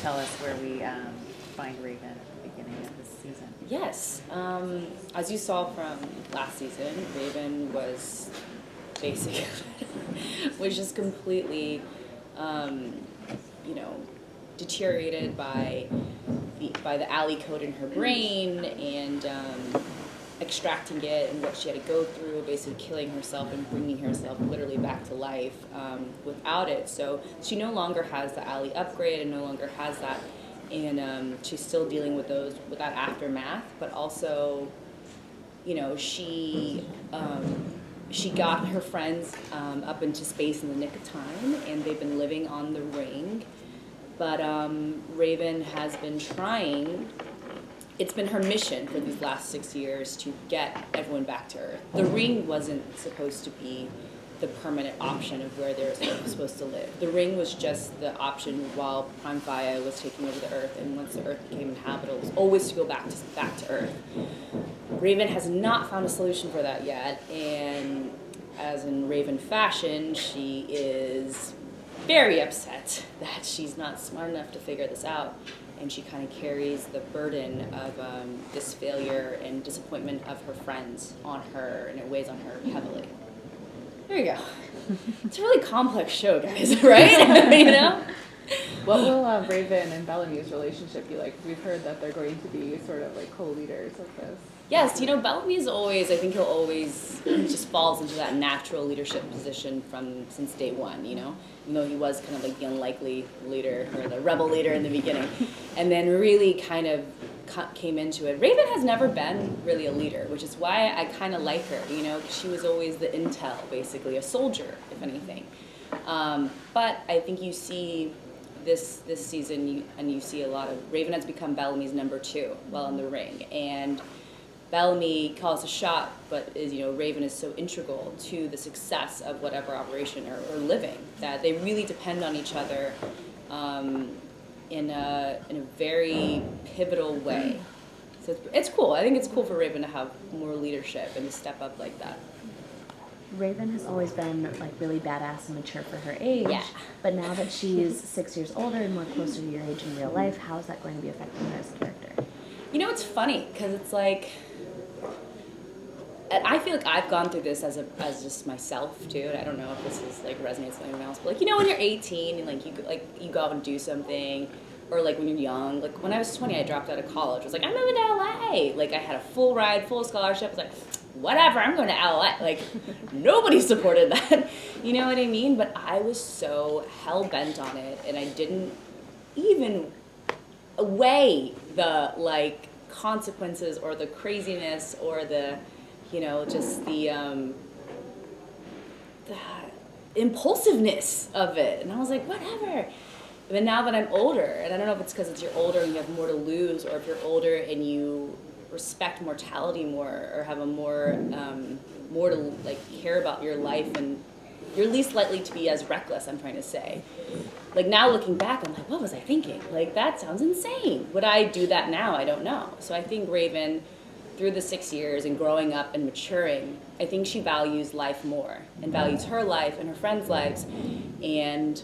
tell us where we find Raven at the beginning of this season? Yes. As you saw from last season, Raven was basically was just completely, deteriorated by the alley code in her brain and extracting it and what she had to go through, basically killing herself and bringing herself literally back to life without it. So she no longer has the alley upgrade and no longer has that. And she's still dealing with that aftermath, but also, she got her friends up into space in the nick of time, and they've been living on the ring. But Raven has been trying. It's been her mission for these last 6 years to get everyone back to Earth. The ring wasn't supposed to be the permanent option of where they're supposed to live. The ring was just the option while Prime Gaia was taking over the Earth, and once the Earth became inhabitable, it was always to go back to Earth. Raven has not found a solution for that yet, and as in Raven fashion, she is very upset that she's not smart enough to figure this out, and she kind of carries the burden of this failure and disappointment of her friends on her, and it weighs on her heavily. There you go. It's a really complex show, guys, right? What will Raven and Bellamy's relationship be like? We've heard that they're going to be sort of like co-leaders of this. Yes, Bellamy's always, I think he just falls into that natural leadership position since day one, even though he was kind of like the unlikely leader or the rebel leader in the beginning, and then really kind of came into it. Raven has never been really a leader, which is why I kind of like her, she was always the intel, basically, a soldier, if anything. But I think you see this season, you see a lot of, Raven has become Bellamy's number 2 while in the ring, and Bellamy calls a shot, but Raven is so integral to the success of whatever operation or living that they really depend on each other in a very pivotal way. So it's cool. I think it's cool for Raven to have more leadership and to step up like that. Raven has always been like really badass and mature for her age. Yeah. But now that she's 6 years older and more closer to your age in real life, how is that going to be affecting her as a character? It's funny because it's like, and I feel like I've gone through this as just myself too. And I don't know if this is like resonates with anyone else, but when you're 18 and you go out and do something, or like when you're young, like when I was 20, I dropped out of college. I was like, I'm moving to LA. Like I had a full ride, full scholarship. I was like, whatever, I'm going to LA. Like nobody supported that. You know what I mean? But I was so hell bent on it, and I didn't even weigh the like consequences or the craziness or the just the impulsiveness of it. And I was like, whatever. But now that I'm older, and I don't know if it's because you're older and you have more to lose, or if you're older and you respect mortality more, or have a more to like care about your life, and you're least likely to be as reckless, I'm trying to say. Like now looking back, I'm like, what was I thinking? Like that sounds insane. Would I do that now? I don't know. So I think Raven, through the 6 years and growing up and maturing, I think she values life more and values her life and her friends' lives, and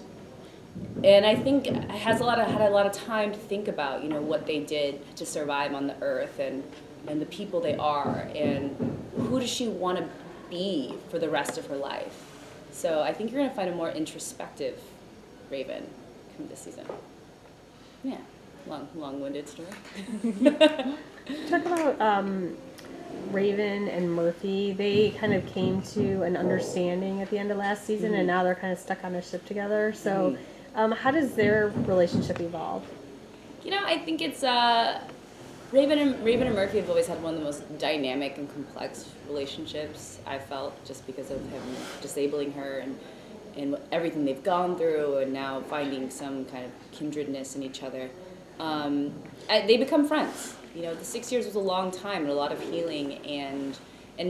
I think had a lot of time to think about what they did to survive on the earth and the people they are, and who does she want to be for the rest of her life. So I think you're going to find a more introspective Raven come this season. Yeah, long-winded story. Talk about Raven and Murphy. They kind of came to an understanding at the end of last season, and now they're kind of stuck on a ship together. So how does their relationship evolve? I think it's Raven and Murphy have always had one of the most dynamic and complex relationships, I felt, just because of him disabling her and everything they've gone through, and now finding some kind of kindredness in each other. They become friends. The 6 years was a long time and a lot of healing, and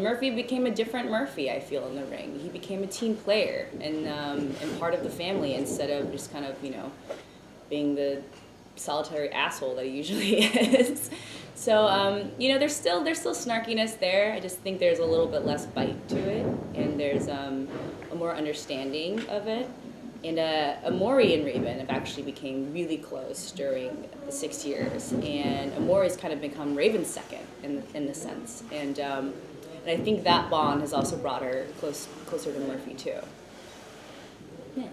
Murphy became a different Murphy, I feel, in the ring. He became a team player and part of the family, instead of just kind of, being the solitary asshole that he usually is. So, there's still snarkiness there. I just think there's a little bit less bite to it, and there's a more understanding of it. And Amori and Raven have actually became really close during the 6 years, and Amori's kind of become Raven's second in the sense, and I think that bond has also brought her closer to Murphy too. Yeah.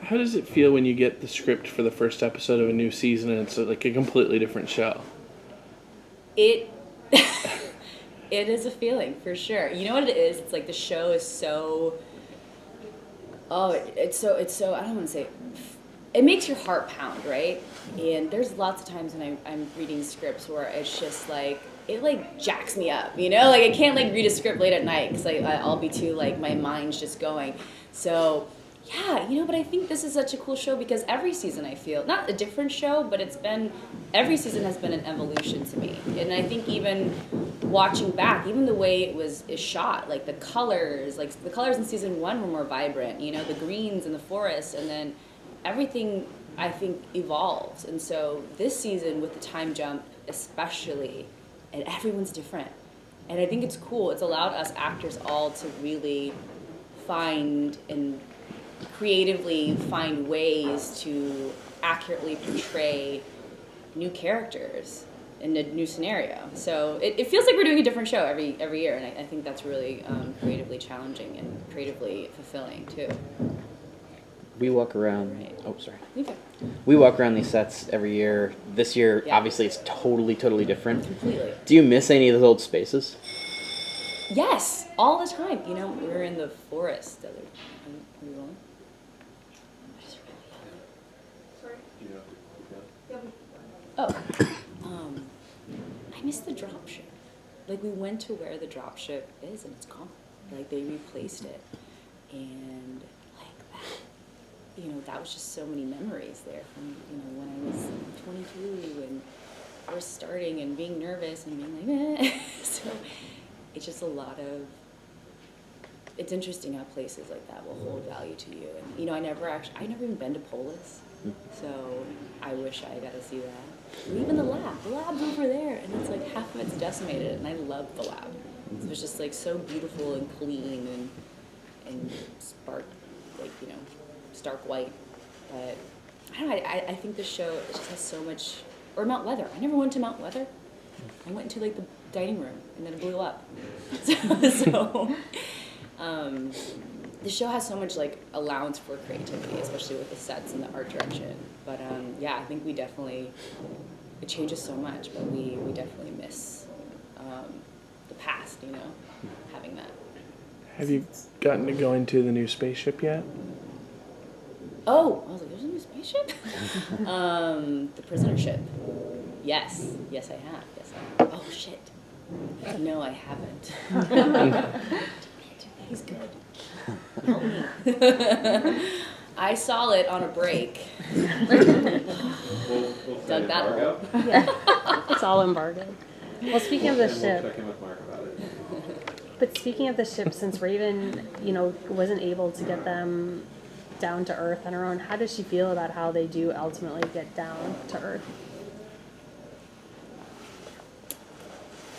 How does it feel when you get the script for the first episode of a new season and it's like a completely different show? It it is a feeling for sure. You know what it is? It's like the show is so. Oh, it's so. I don't want to say. It makes your heart pound, right? And there's lots of times when I'm reading scripts where it's just like it like jacks me up, you know? Like I can't like read a script late at night because I'll be too like my mind's just going. So. Yeah, but I think this is such a cool show because every season I feel, not a different show, but every season has been an evolution to me. And I think even watching back, even the way is shot, like the colors in season 1 were more vibrant, the greens in the forest, and then everything I think evolves. And so this season with the time jump especially, and everyone's different. And I think it's cool. It's allowed us actors all to really find and creatively find ways to accurately portray new characters in a new scenario. So it feels like we're doing a different show every year, and I think that's really creatively challenging and creatively fulfilling too. We walk around. Right. Oh, sorry. Okay. We walk around these sets every year. This year, Yeah. obviously, it's totally different. Completely. Do you miss any of those old spaces? Yes, all the time. We were in the forest the other. Are we rolling? Oh, I miss the drop ship. Like we went to where the drop ship is and it's gone. Like they replaced it, and like that, that was just so many memories there from when I was 22 and first starting and being nervous and being like, eh. So it's just a lot of. It's interesting how places like that will hold value to you. And I never even been to Polis, so I wish I got to see that. Even the lab's over there, and it's like half of it's decimated, and I love the lab. So it was just like so beautiful and clean and stark white. But I don't know. I think the show it just has so much. Or Mount Weather. I never went to Mount Weather. I went into like the dining room, and then it blew up. So the show has so much like allowance for creativity, especially with the sets and the art direction. But I think it changes so much, but we definitely miss the past, having that. Have you gotten to go into the new spaceship yet? Oh, I was like, there's a new spaceship? The prisoner ship. Yes, I have. Oh, shit. No, I haven't. He's good. Help me. I saw it on a break. Dug that hole. It's all embargoed. Well, speaking of the ship, We'll check in with Mark about it. but speaking of the ship, since Raven, wasn't able to get them down to Earth on her own, how does she feel about how they do ultimately get down to Earth?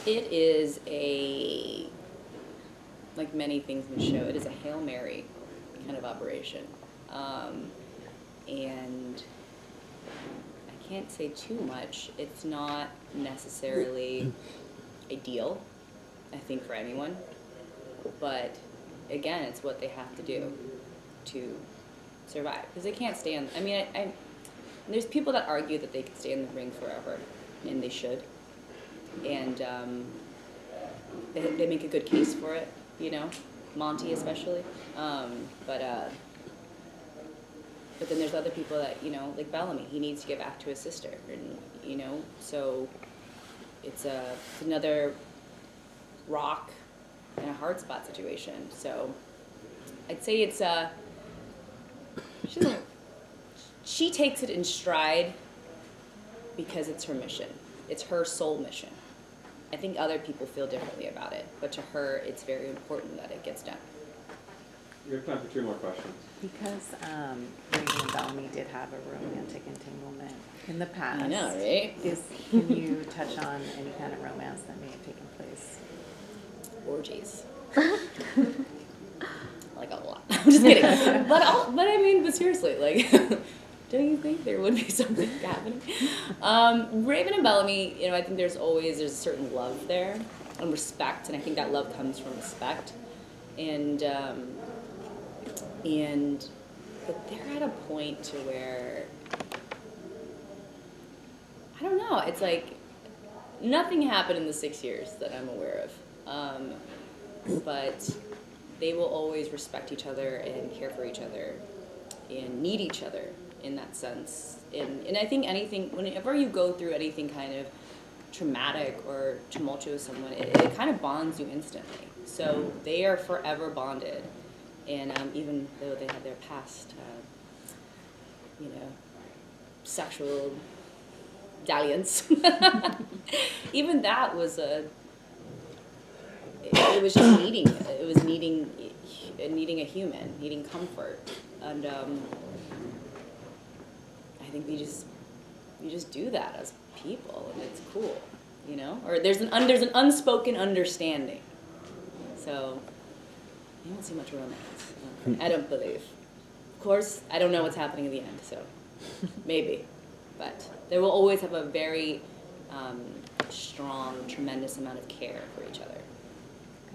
It is like many things in the show, it is a Hail Mary kind of operation. And I can't say too much. It's not necessarily ideal, I think, for anyone. But again, it's what they have to do to survive. Because they can't stay on, there's people that argue that they could stay in the ring forever, and they should. And they make a good case for it, Monty especially. But then there's other people that, like Bellamy, he needs to get back to his sister, and, so it's another rock and a hard spot situation. So I'd say it's she takes it in stride because it's her mission. It's her sole mission. I think other people feel differently about it, but to her, it's very important that it gets done. We have time for 2 more questions. Because Lindsay and Bellamy did have a romantic entanglement in the past. I know, right? Can you touch on any kind of romance that may have taken place? Orgies. Like a lot. just kidding. But I mean, but seriously, like, don't you think there would be something happening? Raven and Bellamy, you know, I think there's a certain love there and respect, and I think that love comes from respect, and but they're at a point to where I don't know. It's like nothing happened in the 6 years that I'm aware of, but they will always respect each other and care for each other and need each other in that sense. And I think whenever you go through anything kind of traumatic or tumultuous with someone, it kind of bonds you instantly. So they are forever bonded. And even though they had their past, sexual dalliance, even that was it was just needing a human, needing comfort, and I think you just do that as people, and it's cool, or there's an unspoken understanding. So you don't see much romance. I don't believe. Of course, I don't know what's happening in the end, so maybe, but they will always have a very strong, tremendous amount of care for each other.